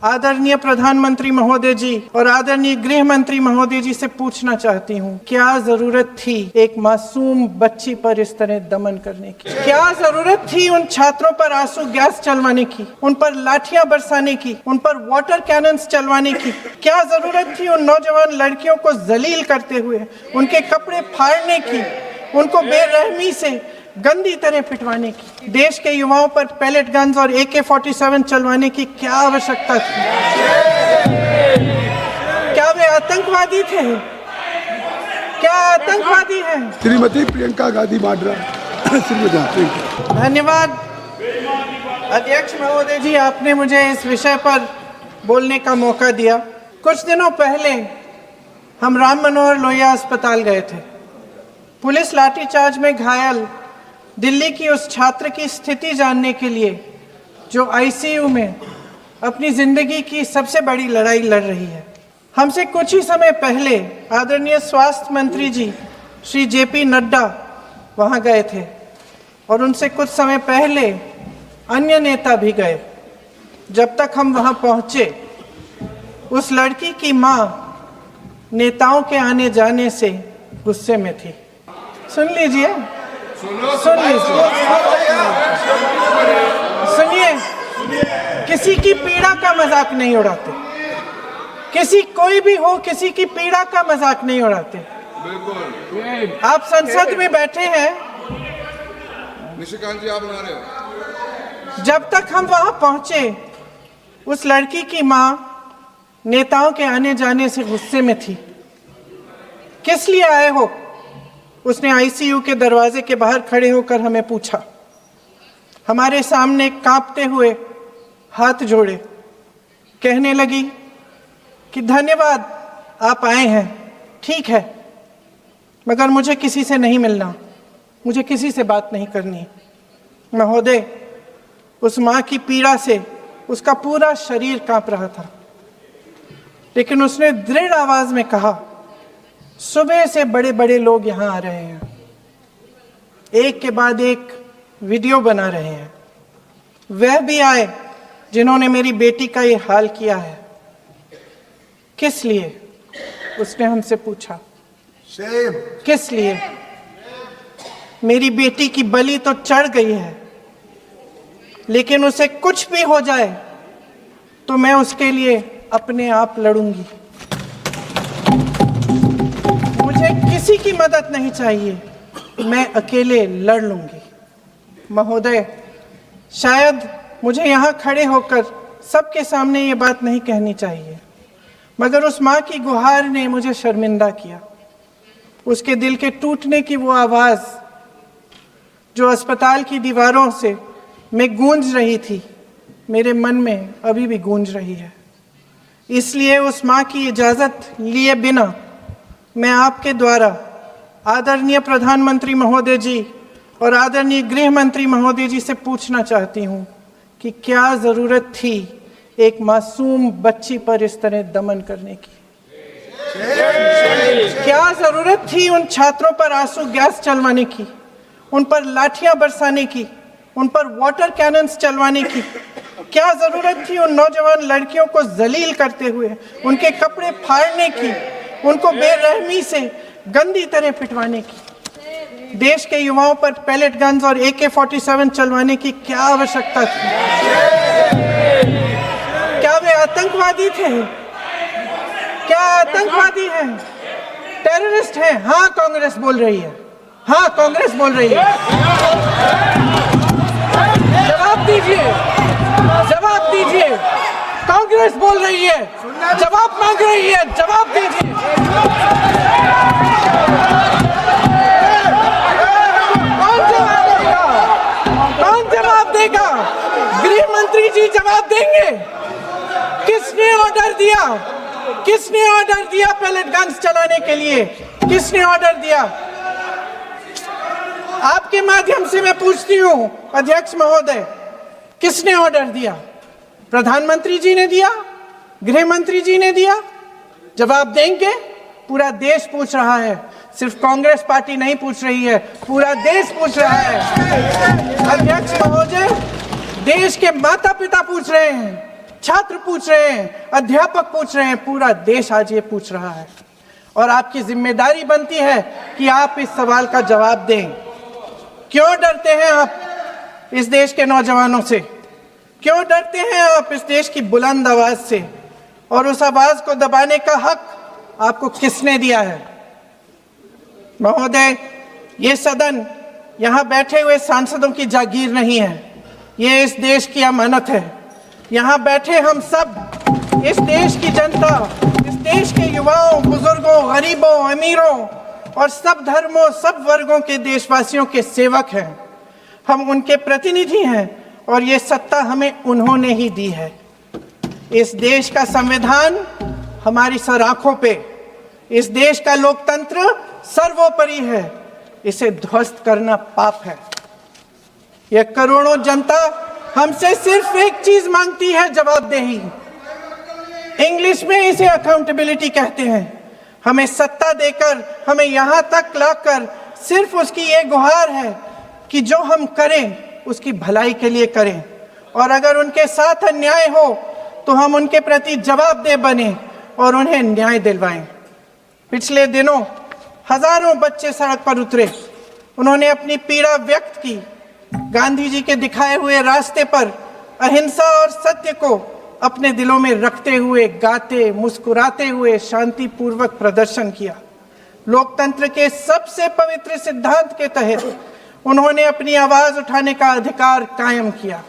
आदरणीय प्रधानमंत्री महोदय जी और आदरणीय गृह मंत्री महोदय जी से पूछना चाहती हूँ, क्या जरूरत थी एक मासूम बच्ची पर इस तरह दमन करने की? क्या जरूरत थी उन छात्रों पर आंसू गैस चलवाने की, उन पर लाठियां बरसाने की, उन पर वाटर कैनन्स चलवाने की? क्या जरूरत थी उन नौजवान लड़कियों को जलील करते हुए उनके कपड़े फाड़ने की, उनको बेरहमी से गंदी तरह पिटवाने की? देश के युवाओं पर पैलेट गन्स और AK-47 चलवाने की क्या आवश्यकता थी? क्या वे आतंकवादी थे? क्या आतंकवादी हैं? श्रीमती प्रियंका गांधी वाड्रा। धन्यवाद अध्यक्ष महोदय जी, आपने मुझे इस विषय पर बोलने का मौका दिया। कुछ दिनों पहले हम राम मनोहर लोहिया अस्पताल गए थे। पुलिस लाठीचार्ज में घायल दिल्ली की उस छात्र की स्थिति जानने के लिए जो ICU में अपनी जिंदगी की सबसे बड़ी लड़ाई लड़ रही है। हमसे कुछ ही समय पहले आदरणीय स्वास्थ्य मंत्री जी श्री JP नड्डा वहां गए थे और उनसे कुछ समय पहले अन्य नेता भी गए। जब तक हम वहां पहुंचे, उस लड़की की मां नेताओं के आने जाने से गुस्से में थी। सुन लीजिए, सुनिए, किसी की पीड़ा का मजाक नहीं उड़ाते। किसी कोई भी हो, किसी की पीड़ा का मजाक नहीं उड़ाते। आप संसद में बैठे हैं, निशिकांत जी आप बना रहे हो। जब तक हम वहां पहुंचे, उस लड़की की मां नेताओं के आने जाने से गुस्से में थी। किस लिए आए हो? उसने ICU के दरवाजे के बाहर खड़े होकर हमें पूछा। हमारे सामने कांपते हुए हाथ जोड़े कहने लगी कि धन्यवाद आप आए हैं, ठीक है, मगर मुझे किसी से नहीं मिलना, मुझे किसी से बात नहीं करनी। महोदय, उस मां की पीड़ा से उसका पूरा शरीर कांप रहा था, लेकिन उसने दृढ़ आवाज में कहा, सुबह से बड़े बड़े लोग यहाँ आ रहे हैं, एक के बाद एक वीडियो बना रहे हैं। वह भी आए जिन्होंने मेरी बेटी का ये हाल किया है। किस लिए? उसने हमसे पूछा। किस लिए? मेरी बेटी की बलि तो चढ़ गई है, लेकिन उसे कुछ भी हो जाए तो मैं उसके लिए अपने आप लड़ूंगी। मुझे किसी की मदद नहीं चाहिए, मैं अकेले लड़ लूंगी। महोदय, शायद मुझे यहाँ खड़े होकर सबके सामने ये बात नहीं कहनी चाहिए, मगर उस माँ की गुहार ने मुझे शर्मिंदा किया। उसके दिल के टूटने की वो आवाज़ जो अस्पताल की दीवारों से में गूंज रही थी, मेरे मन में अभी भी गूंज रही है। इसलिए उस माँ की इजाज़त लिए बिना मैं आपके द्वारा आदरणीय प्रधानमंत्री महोदय जी और आदरणीय गृह मंत्री महोदय जी से पूछना चाहती हूँ कि क्या ज़रूरत थी एक मासूम बच्ची पर इस तरह दमन करने की? क्या ज़रूरत थी उन छात्रों पर आंसू गैस चलवाने की, उन पर लाठियां बरसाने की, उन पर वाटर कैनन्स चलवाने की? क्या ज़रूरत थी उन नौजवान लड़कियों को जलील करते हुए उनके कपड़े फाड़ने की, उनको बेरहमी से गंदी तरह पिटवाने की? देश के युवाओं पर पैलेट गन्स और AK-47 चलवाने की क्या आवश्यकता थी? क्या वे आतंकवादी थे? क्या आतंकवादी हैं? टेररिस्ट हैं? हाँ, कांग्रेस बोल रही है। हाँ, कांग्रेस बोल रही है। जवाब दीजिए, जवाब दीजिए। कांग्रेस बोल रही है, जवाब मांग रही है, जवाब दीजिए। कौन जवाब देगा? गृह मंत्री जी जवाब देंगे। किसने ऑर्डर दिया? किसने ऑर्डर दिया पैलेट गन्स चलाने के लिए? किसने ऑर्डर दिया? आपके माध्यम से मैं पूछती हूँ अध्यक्ष महोदय, किसने ऑर्डर दिया? प्रधानमंत्री जी ने दिया? गृह मंत्री जी ने दिया? जवाब देंगे? पूरा देश पूछ रहा है, सिर्फ कांग्रेस पार्टी नहीं पूछ रही है, पूरा देश पूछ रहा है। अध्यक्ष महोदय, देश के माता पिता पूछ रहे हैं, छात्र पूछ रहे हैं, अध्यापक पूछ रहे हैं, पूरा देश आज ये पूछ रहा है। और आपकी जिम्मेदारी बनती है कि आप इस सवाल का जवाब दें। क्यों डरते हैं आप इस देश के नौजवानों से? क्यों डरते हैं आप इस देश की बुलंद आवाज से? और उस आवाज को दबाने का हक आपको किसने दिया है? महोदय, ये सदन यहाँ बैठे हुए सांसदों की जागीर नहीं है, ये इस देश की अमानत है। यहाँ बैठे हम सब इस देश की जनता, इस देश के युवाओं, बुजुर्गों, गरीबों, अमीरों और सब धर्मों, सब वर्गों के देशवासियों के सेवक हैं। हम उनके प्रतिनिधि हैं और ये सत्ता हमें उन्होंने ही दी है। इस देश का संविधान हमारी सर आंखों पे, इस देश का लोकतंत्र सर्वोपरि है। इसे ध्वस्त करना पाप है। यह करोड़ों जनता हमसे सिर्फ एक चीज मांगती है, जवाबदेही। इंग्लिश में इसे अकाउंटेबिलिटी कहते हैं। हमें सत्ता देकर, हमें यहां तक लाकर सिर्फ उसकी ये गुहार है कि जो हम करें उसकी भलाई के लिए करें, और अगर उनके साथ अन्याय हो तो हम उनके प्रति जवाबदेह बने और उन्हें न्याय दिलवाएं। पिछले दिनों हजारों बच्चे सड़क पर उतरे, उन्होंने अपनी पीड़ा व्यक्त की। गांधी जी के दिखाए हुए रास्ते पर अहिंसा और सत्य को अपने दिलों में रखते हुए, गाते, मुस्कुराते हुए शांतिपूर्वक प्रदर्शन किया। लोकतंत्र के सबसे पवित्र सिद्धांत के तहत उन्होंने अपनी आवाज उठाने का अधिकार कायम किया।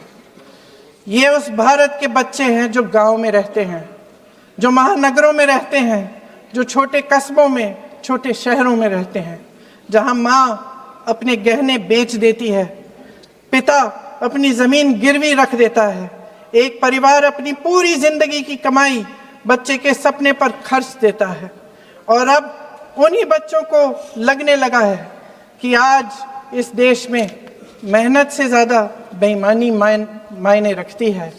ये उस भारत के बच्चे हैं जो गांव में रहते हैं, जो महानगरों में रहते हैं, जो छोटे कस्बों में, छोटे शहरों में रहते हैं, जहां माँ अपने गहने बेच देती है, पिता अपनी जमीन गिरवी रख देता है, एक परिवार अपनी पूरी जिंदगी की कमाई बच्चे के सपने पर खर्च देता है। और अब उन्हीं बच्चों को लगने लगा है कि आज इस देश में मेहनत से ज्यादा बेईमानी मायने रखती है,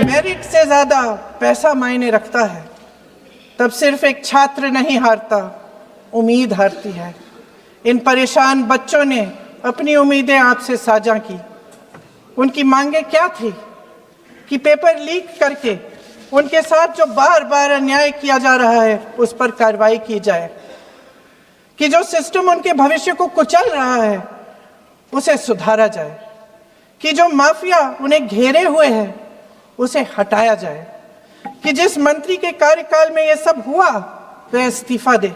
मेरिट से ज्यादा पैसा मायने रखता है। तब सिर्फ एक छात्र नहीं हारता, उम्मीद हारती है। इन परेशान बच्चों ने अपनी उम्मीदें आपसे साझा की। उनकी मांगे क्या थी? कि पेपर लीक करके उनके साथ जो बार बार अन्याय किया जा रहा है उस पर कार्रवाई की जाए, कि जो सिस्टम उनके भविष्य को कुचल रहा है उसे सुधारा जाए, कि जो माफिया उन्हें घेरे हुए है उसे हटाया जाए, कि जिस मंत्री के कार्यकाल में यह सब हुआ वह इस्तीफा दे,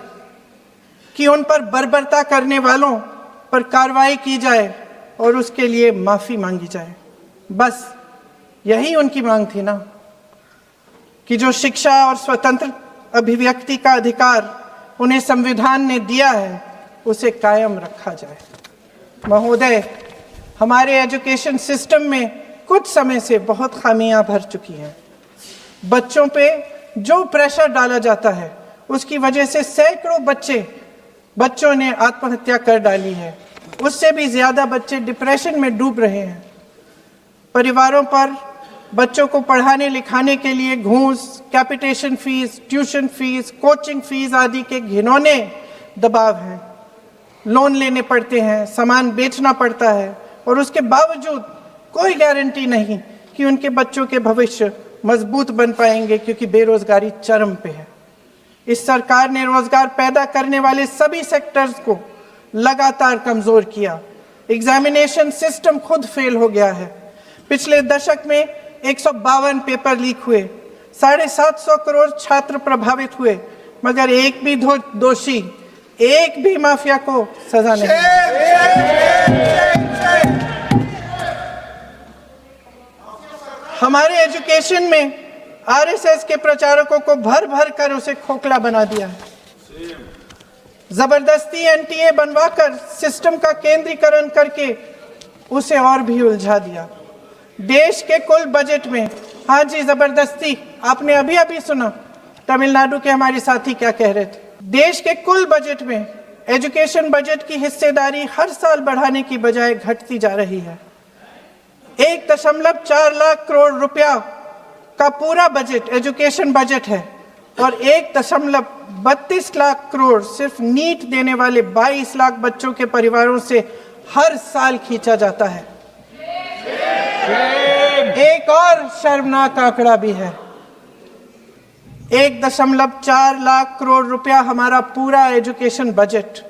कि उन पर बर्बरता करने वालों पर कार्रवाई की जाए और उसके लिए माफी मांगी जाए। बस यही उनकी मांग थी ना, कि जो शिक्षा और स्वतंत्र अभिव्यक्ति का अधिकार उन्हें संविधान ने दिया है उसे कायम रखा जाए। महोदय, हमारे एजुकेशन सिस्टम में कुछ समय से बहुत खामियां भर चुकी हैं। बच्चों पे जो प्रेशर डाला जाता है उसकी वजह से सैकड़ों बच्चों ने आत्महत्या कर डाली है। उससे भी ज्यादा बच्चे डिप्रेशन में डूब रहे हैं। परिवारों पर बच्चों को पढ़ाने लिखाने के लिए घूस, capitation fees, tuition fees, coaching fees आदि के घिनौने दबाव हैं। लोन लेने पड़ते हैं, सामान बेचना पड़ता है और उसके बावजूद कोई गारंटी नहीं कि उनके बच्चों के भविष्य मजबूत बन पाएंगे, क्योंकि बेरोजगारी चरम पे है। इस सरकार ने रोजगार पैदा करने वाले सभी सेक्टर्स को लगातार कमजोर किया। एग्जामिनेशन सिस्टम खुद फेल हो गया है। पिछले दशक में 152 पेपर लीक हुए, 750 करोड़ छात्र प्रभावित हुए, मगर एक भी दोषी, एक भी माफिया को सजा नहीं। हमारे एजुकेशन में आरएसएस के प्रचारकों को भर भर कर उसे खोखला बना दिया है। जबरदस्ती एनटीए बनवाकर सिस्टम का केंद्रीकरण करके उसे और भी उलझा दिया। देश के कुल बजट में, हाँ जी जबरदस्ती, आपने अभी अभी सुना तमिलनाडु के हमारे साथी क्या कह रहे थे। देश के कुल बजट में एजुकेशन बजट की हिस्सेदारी हर साल बढ़ाने की बजाय घटती जा रही है। 1.4 लाख करोड़ रुपया का पूरा बजट एजुकेशन बजट है और 1.32 लाख करोड़ सिर्फ नीट देने वाले 22 लाख बच्चों के परिवारों से हर साल खींचा जाता है। एक और शर्मनाक आंकड़ा भी है। 1.4 लाख करोड़ रुपया हमारा पूरा एजुकेशन बजट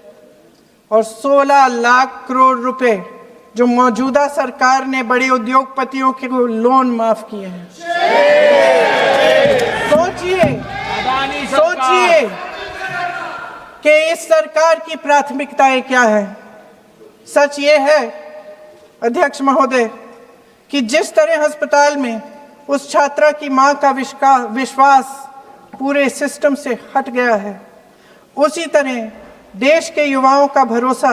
और 16 लाख करोड़ रुपए जो मौजूदा सरकार ने बड़े उद्योगपतियों के लोन माफ किए हैं। सोचिए कि इस सरकार की प्राथमिकताएं क्या है। सच ये है अध्यक्ष महोदय कि जिस तरह अस्पताल में उस छात्रा की मां का विश्वास पूरे सिस्टम से हट गया है, उसी तरह देश के युवाओं का भरोसा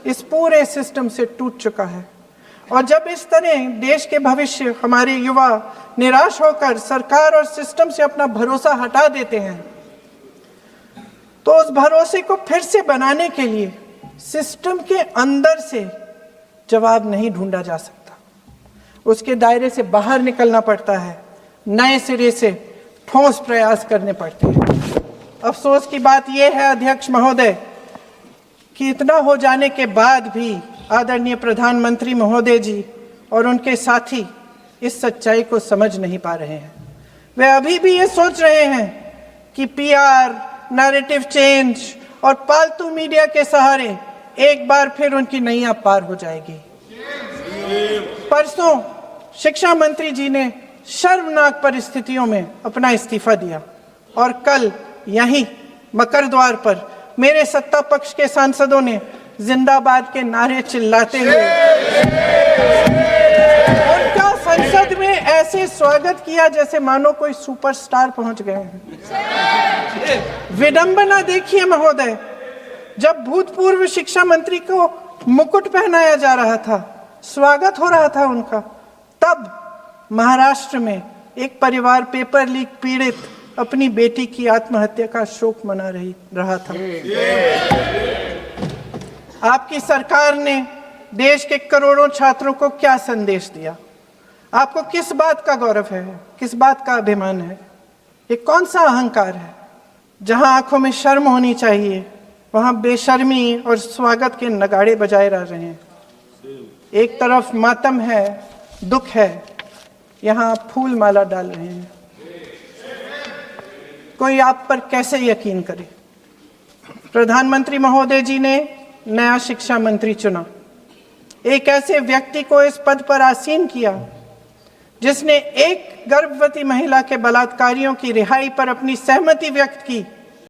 इस पूरे सिस्टम से टूट चुका है। और जब इस तरह देश के भविष्य हमारे युवा निराश होकर सरकार और सिस्टम से अपना भरोसा हटा देते हैं, तो उस भरोसे को फिर से बनाने के लिए सिस्टम के अंदर से जवाब नहीं ढूंढा जा सकता, उसके दायरे से बाहर निकलना पड़ता है, नए सिरे से ठोस प्रयास करने पड़ते हैं। अफसोस की बात यह है अध्यक्ष महोदय कि इतना हो जाने के बाद भी आदरणीय प्रधानमंत्री महोदय जी और उनके साथी इस सच्चाई को समझ नहीं पा रहे हैं। वे अभी भी ये सोच रहे हैं कि पीआर, नैरेटिव चेंज और पालतू मीडिया के सहारे एक बार फिर उनकी नैया पार हो जाएगी। परसों शिक्षा मंत्री जी ने शर्मनाक परिस्थितियों में अपना इस्तीफा दिया और कल यहीं मकर द्वार पर मेरे सत्ता पक्ष के सांसदों ने जिंदाबाद के नारे चिल्लाते हुए उनका संसद में ऐसे स्वागत किया जैसे मानो कोई सुपरस्टार पहुंच गए हैं। विडंबना देखिए महोदय, जब भूतपूर्व शिक्षा मंत्री को मुकुट पहनाया जा रहा था, स्वागत हो रहा था उनका, तब महाराष्ट्र में एक परिवार पेपर लीक पीड़ित अपनी बेटी की आत्महत्या का शोक मना रहा था। आपकी सरकार ने देश के करोड़ों छात्रों को क्या संदेश दिया? आपको किस बात का गौरव है, किस बात का अभिमान है? ये कौन सा अहंकार है? जहां आंखों में शर्म होनी चाहिए वहां बेशर्मी और स्वागत के नगाड़े बजाए रह रहे हैं। एक तरफ मातम है, दुख है, यहाँ फूल माला डाल रहे हैं। कोई आप पर कैसे यकीन करे? प्रधानमंत्री महोदय जी ने नया शिक्षा मंत्री चुना, एक ऐसे व्यक्ति को इस पद पर आसीन किया जिसने एक गर्भवती महिला के बलात्कारियों की रिहाई पर अपनी सहमति व्यक्त की